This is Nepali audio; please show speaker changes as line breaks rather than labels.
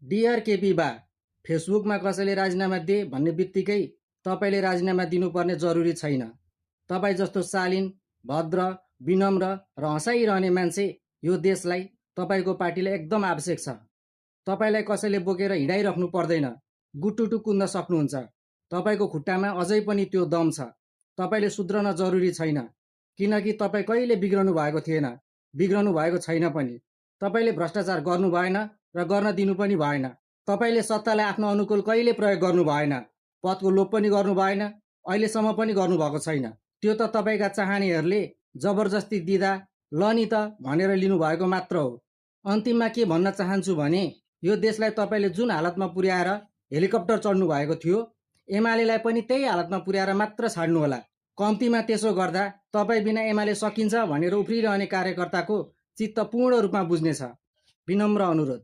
डियर केपी बा, फेसबुकमा कसैले राजीनामा दे भन्ने बित्तिकै तपाईँले राजीनामा दिनुपर्ने जरुरी छैन। तपाईँ जस्तो शालीन, भद्र, विनम्र र हँसाइरहने मान्छे यो देशलाई, तपाईँको पार्टीलाई एकदम आवश्यक छ। तपाईँलाई कसैले बोकेर हिँडाइराख्नु पर्दैन, गुटुटु कुद्न सक्नुहुन्छ। तपाईँको खुट्टामा अझै पनि त्यो दम छ। तपाईँले सुध्रन जरुरी छैन, किनकि तपाईँ कहिले बिग्रनु भएको थिएन, बिग्रनु भएको छैन पनि। तपाईँले भ्रष्टाचार गर्नु भएन र गर्न दिनु पनि भएन। तपाईँले सत्तालाई आफ्नो अनुकूल कहिले प्रयोग गर्नु भएन, पदको लोभ पनि गर्नु भएन, अहिलेसम्म पनि गर्नुभएको छैन। त्यो त तपाईँका चाहनेहरूले जबरजस्ती दिँदा ल नि त भनेर लिनुभएको मात्र हो। अन्तिममा के भन्न चाहन्छु भने यो देशलाई तपाईँले जुन हालतमा पुर्याएर हेलिकप्टर चढ्नु भएको थियो, एमालेलाई पनि त्यही हालतमा पुर्याएर मात्र छाड्नुहोला। कम्तीमा त्यसो गर्दा तपाईँ बिना एमाले सकिन्छ भनेर उफ्रिरहने कार्यकर्ताको चित्त पूर्ण रूपमा बुझ्नेछ। विनम्र अनुरोध।